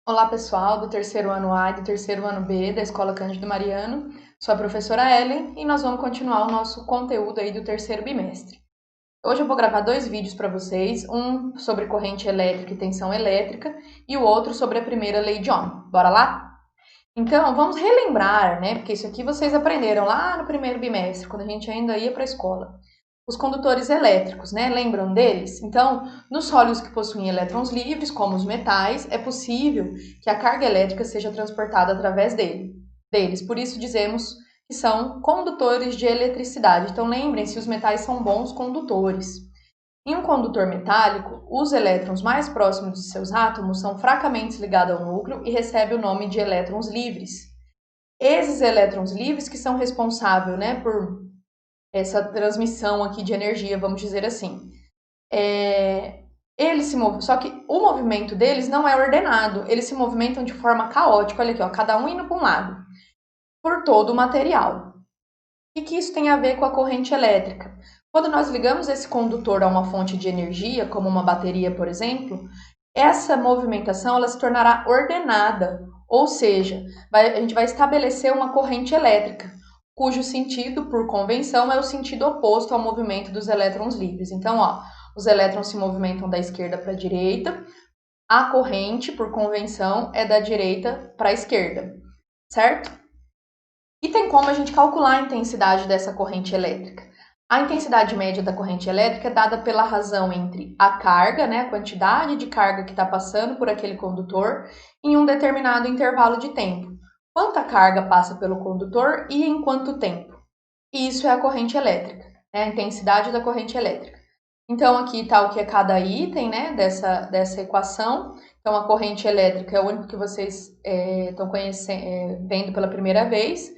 Olá, pessoal do terceiro ano A e do terceiro ano B da Escola Cândido Mariano. Sou a professora Ellen e nós vamos continuar o nosso conteúdo aí do terceiro bimestre. Hoje eu vou gravar dois vídeos para vocês, um sobre corrente elétrica e tensão elétrica e o outro sobre a primeira lei de Ohm. Bora lá? Então, vamos relembrar, né? Porque isso aqui vocês aprenderam lá no primeiro bimestre, quando a gente ainda ia para a escola. Os condutores elétricos, né? Lembram deles? Então, nos sólidos que possuem elétrons livres, como os metais, é possível que a carga elétrica seja transportada através deles. Por isso dizemos que são condutores de eletricidade. Então, lembrem-se, os metais são bons condutores. Em um condutor metálico, os elétrons mais próximos de seus átomos são fracamente ligados ao núcleo e recebem o nome de elétrons livres. Esses elétrons livres que são responsáveis, né, por essa transmissão aqui de energia, vamos dizer assim. Eles se movem, só que o movimento deles não é ordenado, eles se movimentam de forma caótica, olha aqui, ó, cada um indo para um lado, por todo o material. O que isso tem a ver com a corrente elétrica? Quando nós ligamos esse condutor a uma fonte de energia, como uma bateria, por exemplo, essa movimentação ela se tornará ordenada, ou seja, a gente vai estabelecer uma corrente elétrica, cujo sentido, por convenção, é o sentido oposto ao movimento dos elétrons livres. Então, ó, os elétrons se movimentam da esquerda para a direita, a corrente, por convenção, é da direita para a esquerda, certo? E tem como a gente calcular a intensidade dessa corrente elétrica. A intensidade média da corrente elétrica é dada pela razão entre a carga, né, a quantidade de carga que está passando por aquele condutor, em um determinado intervalo de tempo. Quanta carga passa pelo condutor e em quanto tempo? E isso é a corrente elétrica, né, a intensidade da corrente elétrica. Então, aqui está o que é cada item, né, dessa equação. Então, a corrente elétrica é o único que vocês estão vendo pela primeira vez.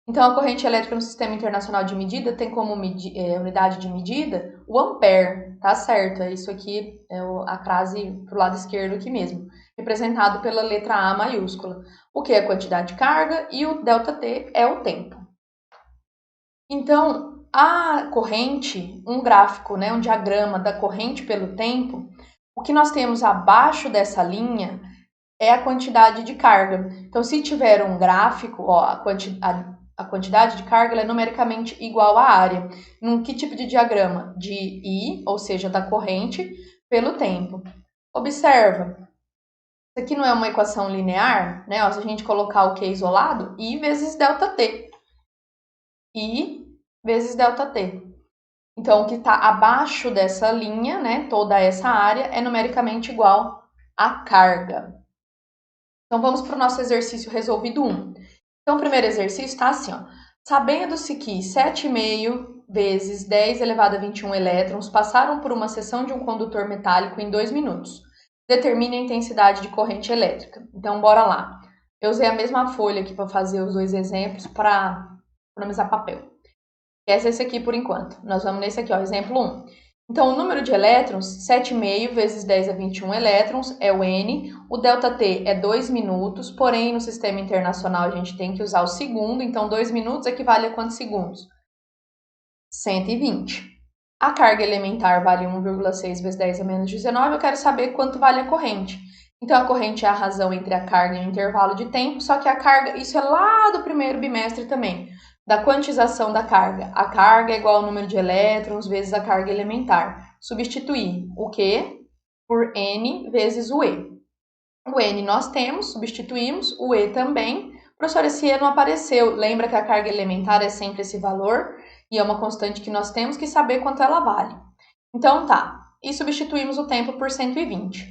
Então, a corrente elétrica no Sistema Internacional de Medida tem como unidade de medida o ampere, tá certo? É isso aqui, é a crase para o lado esquerdo aqui mesmo, representado pela letra A maiúscula. O que é a quantidade de carga e o ΔT é o tempo. Então, a corrente, um gráfico, né, um diagrama da corrente pelo tempo, o que nós temos abaixo dessa linha é a quantidade de carga. Então, se tiver um gráfico, ó, a quantidade de carga ela é numericamente igual à área. Que tipo de diagrama? De I, ou seja, da corrente, pelo tempo. Observa, isso aqui não é uma equação linear, né? Ó, se a gente colocar o Q isolado, I vezes ΔT. I vezes ΔT. Então, o que está abaixo dessa linha, né, toda essa área, é numericamente igual à carga. Então, vamos para o nosso exercício resolvido 1. Então, o primeiro exercício está assim, ó. Sabendo-se que 7,5 vezes 10 elevado a 21 elétrons passaram por uma seção de um condutor metálico em 2 minutos. Determine a intensidade de corrente elétrica. Então, bora lá. Eu usei a mesma folha aqui para fazer os dois exemplos para economizar papel. Esse aqui por enquanto. Nós vamos nesse aqui, ó, exemplo 1. Então, o número de elétrons, 7,5 vezes 10 a 21 elétrons, é o N. O ΔT é 2 minutos, porém, no sistema internacional a gente tem que usar o segundo, então 2 minutos equivale a quantos segundos? 120. A carga elementar vale 1,6 vezes 10 a menos 19, eu quero saber quanto vale a corrente. Então, a corrente é a razão entre a carga e o intervalo de tempo, só que a carga, isso é lá do primeiro bimestre também, da quantização da carga. A carga é igual ao número de elétrons vezes a carga elementar. Substituir o Q por N vezes o E. O N nós temos, substituímos, o E também. Professor, esse E não apareceu. Lembra que a carga elementar é sempre esse valor e é uma constante que nós temos que saber quanto ela vale. Então tá, e substituímos o tempo por 120.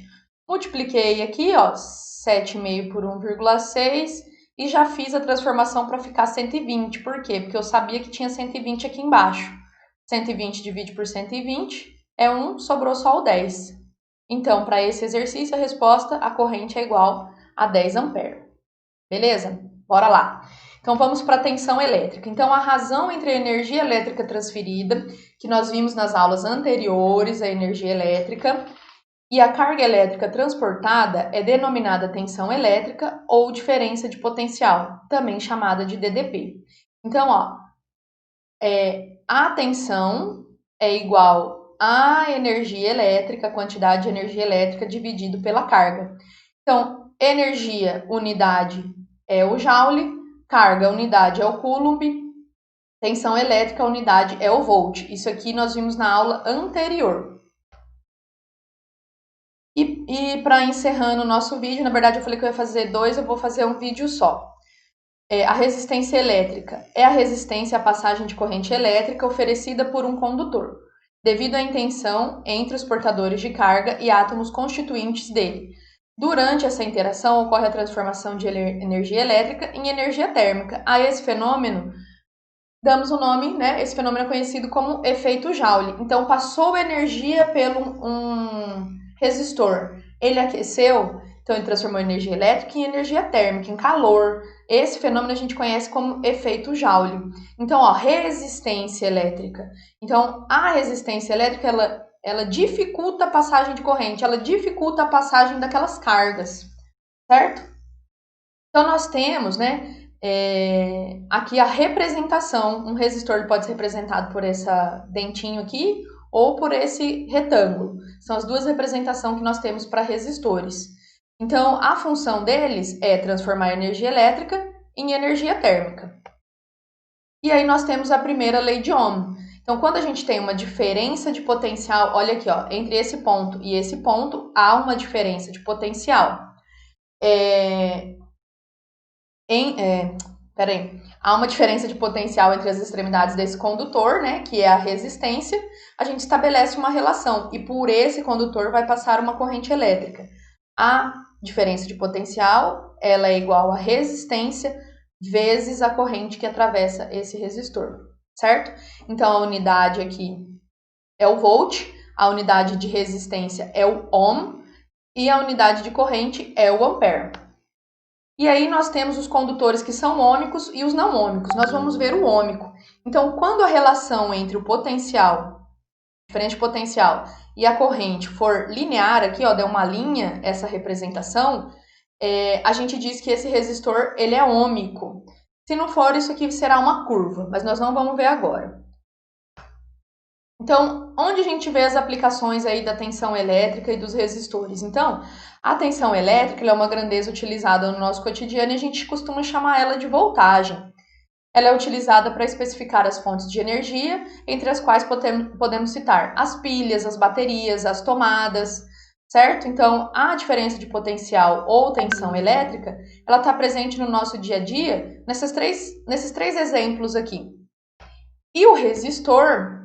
Multipliquei aqui, ó, 7,5 por 1,6 e já fiz a transformação para ficar 120. Por quê? Porque eu sabia que tinha 120 aqui embaixo. 120 divide por 120 é 1, sobrou só o 10. Então, para esse exercício, a resposta, a corrente é igual a 10 amperes. Beleza? Bora lá. Então, vamos para a tensão elétrica. Então, a razão entre a energia elétrica transferida, que nós vimos nas aulas anteriores, a energia elétrica, e a carga elétrica transportada é denominada tensão elétrica ou diferença de potencial, também chamada de DDP. Então, ó, a tensão é igual à energia elétrica, a quantidade de energia elétrica dividido pela carga. Então, Energia, unidade, é o joule. Carga, unidade, é o coulomb. Tensão elétrica, unidade, é o volt. Isso aqui nós vimos na aula anterior. E para encerrando o nosso vídeo, na verdade eu falei que eu ia fazer 2, eu vou fazer um vídeo só. A resistência elétrica é a resistência à passagem de corrente elétrica oferecida por um condutor, devido à interação entre os portadores de carga e átomos constituintes dele. Durante essa interação ocorre a transformação de energia elétrica em energia térmica. A esse fenômeno damos o nome, né? Esse fenômeno é conhecido como efeito Joule. Então passou energia pelo um resistor, ele aqueceu, então ele transformou energia elétrica em energia térmica, em calor. Esse fenômeno a gente conhece como efeito Joule. Então, ó, resistência elétrica. Então, a resistência elétrica, ela dificulta a passagem de corrente, ela dificulta a passagem daquelas cargas, certo? Então, nós temos, né, aqui a representação. Um resistor pode ser representado por esse dentinho aqui ou por esse retângulo. São as duas representações que nós temos para resistores. Então, a função deles é transformar energia elétrica em energia térmica. E aí nós temos a primeira lei de Ohm. Então, quando a gente tem uma diferença de potencial, olha aqui, ó, entre esse ponto e esse ponto, há uma diferença de potencial. Há uma diferença de potencial entre as extremidades desse condutor, né, que é a resistência. A gente estabelece uma relação e por esse condutor vai passar uma corrente elétrica. A diferença de potencial, ela é igual a resistência vezes a corrente que atravessa esse resistor, certo? Então, a unidade aqui é o volt, a unidade de resistência é o ohm e a unidade de corrente é o ampere. E aí nós temos os condutores que são ômicos e os não ômicos. Nós vamos ver o ômico. Então, quando a relação entre o potencial, diferente potencial, e a corrente for linear, aqui ó, deu uma linha essa representação, a gente diz que esse resistor ele é ômico. Se não for, isso aqui será uma curva, mas nós não vamos ver agora. Então, onde a gente vê as aplicações aí da tensão elétrica e dos resistores? Então, a tensão elétrica é uma grandeza utilizada no nosso cotidiano e a gente costuma chamar ela de voltagem. Ela é utilizada para especificar as fontes de energia, entre as quais podemos citar as pilhas, as baterias, as tomadas, certo? Então, a diferença de potencial ou tensão elétrica, ela está presente no nosso dia a dia nesses três exemplos aqui. E o resistor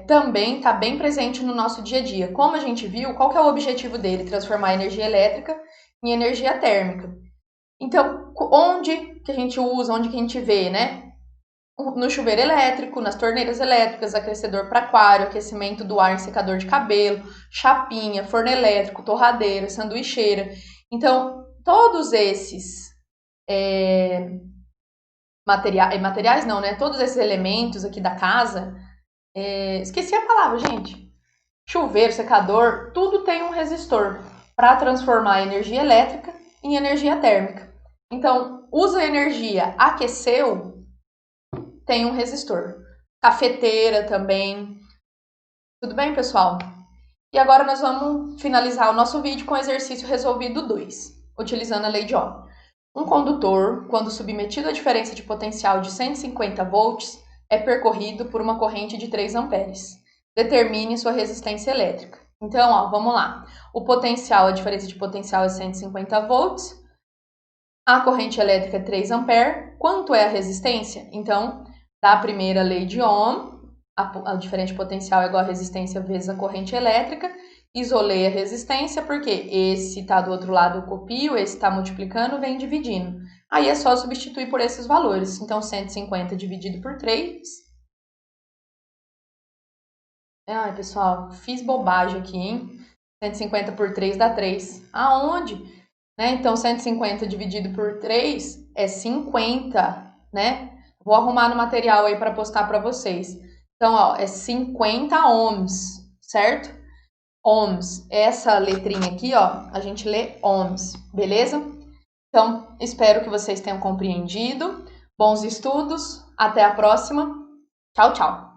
também está bem presente no nosso dia a dia. Como a gente viu, qual que é o objetivo dele? Transformar a energia elétrica em energia térmica. Então, onde que a gente usa, onde que a gente vê, né? No chuveiro elétrico, nas torneiras elétricas, aquecedor para aquário, aquecimento do ar em secador de cabelo, chapinha, forno elétrico, torradeira, sanduicheira. Então, todos esses materiais não, né? Todos esses elementos aqui da casa, esqueci a palavra, gente. Chuveiro, secador, tudo tem um resistor para transformar a energia elétrica em energia térmica. Então, usa energia, aqueceu, tem um resistor. Cafeteira também. Tudo bem, pessoal? E agora nós vamos finalizar o nosso vídeo com o exercício resolvido 2, utilizando a lei de Ohm. Um condutor, quando submetido à diferença de potencial de 150 volts, é percorrido por uma corrente de 3 amperes. Determine sua resistência elétrica. Então, ó, vamos lá. O potencial, a diferença de potencial é 150 volts. A corrente elétrica é 3 amperes. Quanto é a resistência? Então, da primeira lei de Ohm, a diferença de potencial é igual a resistência vezes a corrente elétrica. Isolei a resistência, porque esse está do outro lado, eu copio, esse está multiplicando, vem dividindo. Aí é só substituir por esses valores. Então, 150 dividido por 3. Ai, pessoal, fiz bobagem aqui, hein? 150 por 3 dá 3. Aonde? Né? Então, 150 dividido por 3 é 50, né? Vou arrumar no material aí para postar para vocês. Então, ó, é 50 ohms, certo? Ohms. Essa letrinha aqui, ó, a gente lê ohms, beleza? Então, espero que vocês tenham compreendido. Bons estudos. Até a próxima. Tchau, tchau.